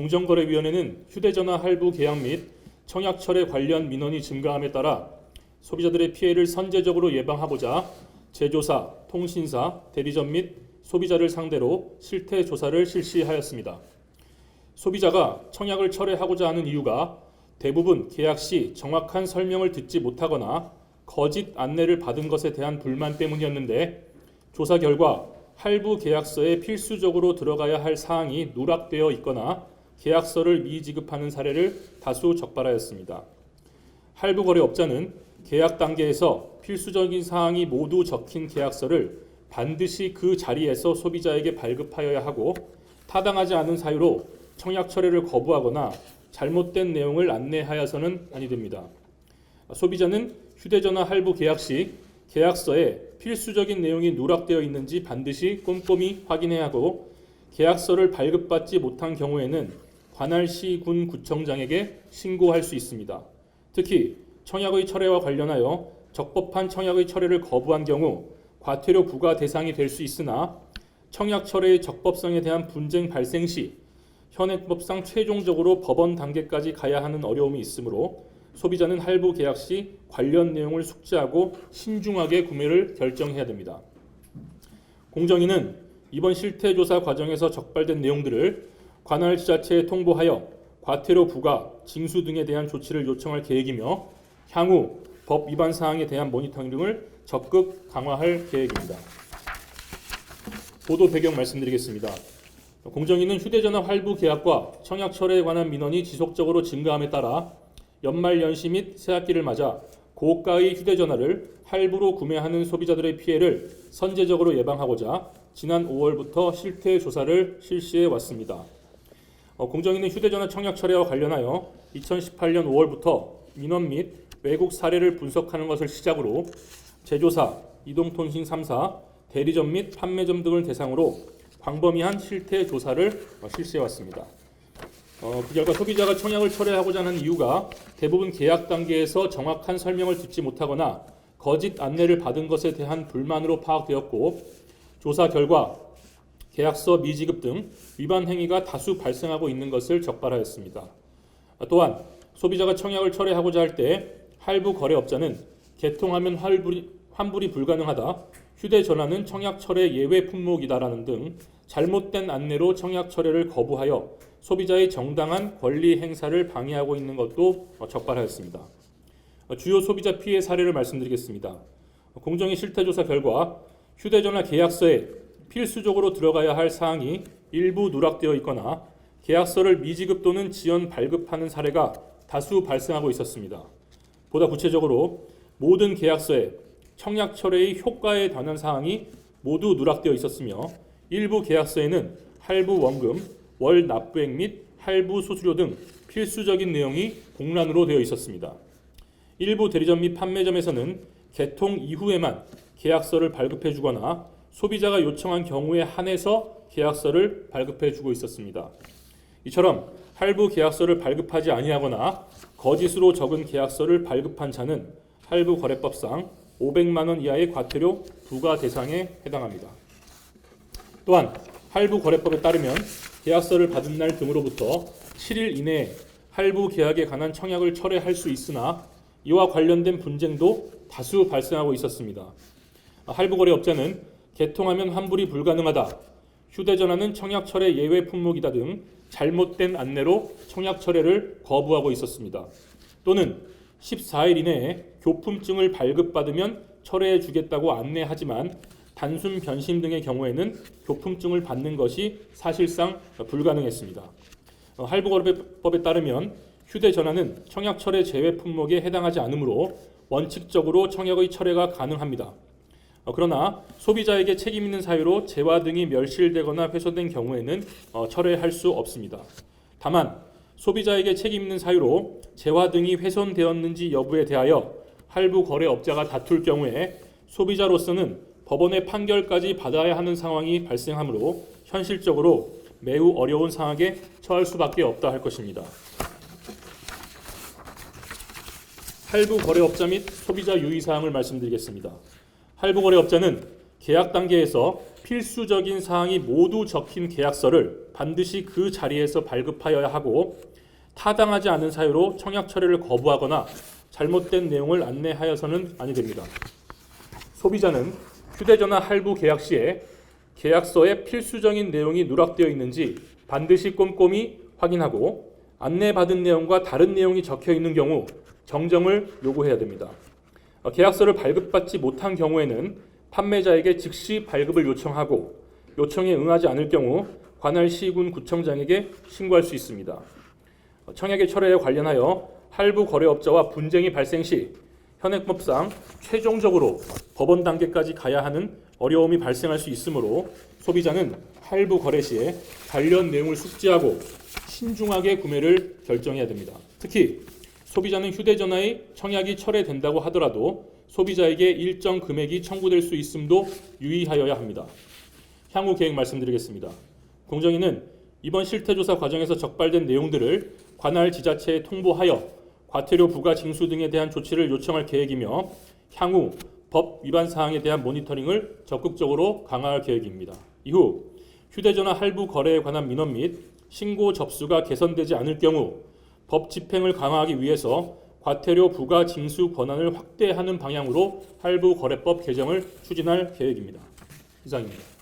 공정거래위원회는 휴대전화 할부 계약 및 청약철회 관련 민원이 증가함에 따라 소비자들의 피해를 선제적으로 예방하고자 제조사, 통신사, 대리점 및 소비자를 상대로 실태 조사를 실시하였습니다. 소비자가 청약을 철회하고자 하는 이유가 대부분 계약 시 정확한 설명을 듣지 못하거나 거짓 안내를 받은 것에 대한 불만 때문이었는데, 조사 결과 할부 계약서에 필수적으로 들어가야 할 사항이 누락되어 있거나 계약서를 미지급하는 사례를 다수 적발하였습니다. 할부거래업자는 계약 단계에서 필수적인 사항이 모두 적힌 계약서를 반드시 그 자리에서 소비자에게 발급하여야 하고, 타당하지 않은 사유로 청약 철회를 거부하거나 잘못된 내용을 안내하여서는 아니 됩니다. 소비자는 휴대전화 할부 계약 시 계약서에 필수적인 내용이 누락되어 있는지 반드시 꼼꼼히 확인해야 하고, 계약서를 발급받지 못한 경우에는 관할시 군 구청장에게 신고할 수 있습니다. 특히 청약의 철회와 관련하여 적법한 청약의 철회를 거부한 경우 과태료 부과 대상이 될 수 있으나, 청약 철회의 적법성에 대한 분쟁 발생 시 현행법상 최종적으로 법원 단계까지 가야 하는 어려움이 있으므로 소비자는 할부 계약 시 관련 내용을 숙지하고 신중하게 구매를 결정해야 됩니다. 공정위는 이번 실태조사 과정에서 적발된 내용들을 관할 지자체에 통보하여 과태료 부과, 징수 등에 대한 조치를 요청할 계획이며, 향후 법 위반 사항에 대한 모니터링을 적극 강화할 계획입니다. 보도 배경 말씀드리겠습니다. 공정위는 휴대전화 할부 계약과 청약 철회에 관한 민원이 지속적으로 증가함에 따라 연말 연시 및 새학기를 맞아 고가의 휴대전화를 할부로 구매하는 소비자들의 피해를 선제적으로 예방하고자 지난 5월부터 실태 조사를 실시해 왔습니다. 공정위는 휴대전화 청약 철회와 관련하여 2018년 5월부터 민원 및 외국 사례를 분석하는 것을 시작으로 제조사, 이동통신 3사, 대리점 및 판매점 등을 대상으로 광범위한 실태 조사를 실시해 왔습니다. 그 결과 소비자가 청약을 철회하고자 하는 이유가 대부분 계약 단계에서 정확한 설명을 듣지 못하거나 거짓 안내를 받은 것에 대한 불만으로 파악되었고, 조사 결과 계약서 미지급 등 위반 행위가 다수 발생하고 있는 것을 적발하였습니다. 또한 소비자가 청약을 철회하고자 할 때 할부 거래업자는 개통하면 환불이 불가능하다, 휴대전화는 청약 철회 예외 품목이다라는 등 잘못된 안내로 청약 철회를 거부하여 소비자의 정당한 권리 행사를 방해하고 있는 것도 적발하였습니다. 주요 소비자 피해 사례를 말씀드리겠습니다. 공정위 실태조사 결과 휴대전화 계약서에 필수적으로 들어가야 할 사항이 일부 누락되어 있거나 계약서를 미지급 또는 지연 발급하는 사례가 다수 발생하고 있었습니다. 보다 구체적으로 모든 계약서에 청약 철회의 효과에 관한 사항이 모두 누락되어 있었으며, 일부 계약서에는 할부 원금, 월 납부액 및 할부 수수료 등 필수적인 내용이 공란으로 되어 있었습니다. 일부 대리점 및 판매점에서는 개통 이후에만 계약서를 발급해 주거나 소비자가 요청한 경우에 한해서 계약서를 발급해 주고 있었습니다. 이처럼 할부 계약서를 발급하지 아니하거나 거짓으로 적은 계약서를 발급한 자는 할부거래법상 500만 원 이하의 과태료 부과 대상에 해당합니다. 또한 할부거래법에 따르면 계약서를 받은 날 등으로부터 7일 이내에 할부 계약에 관한 청약을 철회할 수 있으나 이와 관련된 분쟁도 다수 발생하고 있었습니다. 할부거래업자는 개통하면 환불이 불가능하다, 휴대전화는 청약 철회 예외 품목이다 등 잘못된 안내로 청약 철회를 거부하고 있었습니다. 또는 14일 이내에 교품증을 발급받으면 철회해 주겠다고 안내하지만 단순 변심 등의 경우에는 교품증을 받는 것이 사실상 불가능했습니다. 할부거래법에 따르면 휴대전화는 청약 철회 제외 품목에 해당하지 않으므로 원칙적으로 청약의 철회가 가능합니다. 그러나 소비자에게 책임 있는 사유로 재화 등이 멸실되거나 훼손된 경우에는 철회할 수 없습니다. 다만 소비자에게 책임 있는 사유로 재화 등이 훼손되었는지 여부에 대하여 할부거래업자가 다툴 경우에 소비자로서는 법원의 판결까지 받아야 하는 상황이 발생하므로 현실적으로 매우 어려운 상황에 처할 수밖에 없다 할 것입니다. 할부거래업자 및 소비자 유의사항을 말씀드리겠습니다. 할부거래업자는 계약 단계에서 필수적인 사항이 모두 적힌 계약서를 반드시 그 자리에서 발급하여야 하고 타당하지 않은 사유로 청약 철회를 거부하거나 잘못된 내용을 안내하여서는 아니 됩니다. 소비자는 휴대전화 할부 계약 시에 계약서에 필수적인 내용이 누락되어 있는지 반드시 꼼꼼히 확인하고 안내받은 내용과 다른 내용이 적혀 있는 경우 정정을 요구해야 됩니다. 계약서를 발급받지 못한 경우에는 판매자에게 즉시 발급을 요청하고 요청에 응하지 않을 경우 관할 시군 구청장에게 신고할 수 있습니다. 청약의 철회에 관련하여 할부 거래업자와 분쟁이 발생 시 현행법상 최종적으로 법원 단계까지 가야 하는 어려움이 발생할 수 있으므로 소비자는 할부 거래 시에 관련 내용을 숙지하고 신중하게 구매를 결정해야 됩니다. 특히 소비자는 휴대전화의 청약이 철회된다고 하더라도 소비자에게 일정 금액이 청구될 수 있음도 유의하여야 합니다. 향후 계획 말씀드리겠습니다. 공정위는 이번 실태조사 과정에서 적발된 내용들을 관할 지자체에 통보하여 과태료 부과 징수 등에 대한 조치를 요청할 계획이며 향후 법 위반 사항에 대한 모니터링을 적극적으로 강화할 계획입니다. 이후 휴대전화 할부 거래에 관한 민원 및 신고 접수가 개선되지 않을 경우 법 집행을 강화하기 위해서 과태료 부과 징수 권한을 확대하는 방향으로 할부 거래법 개정을 추진할 계획입니다. 이상입니다.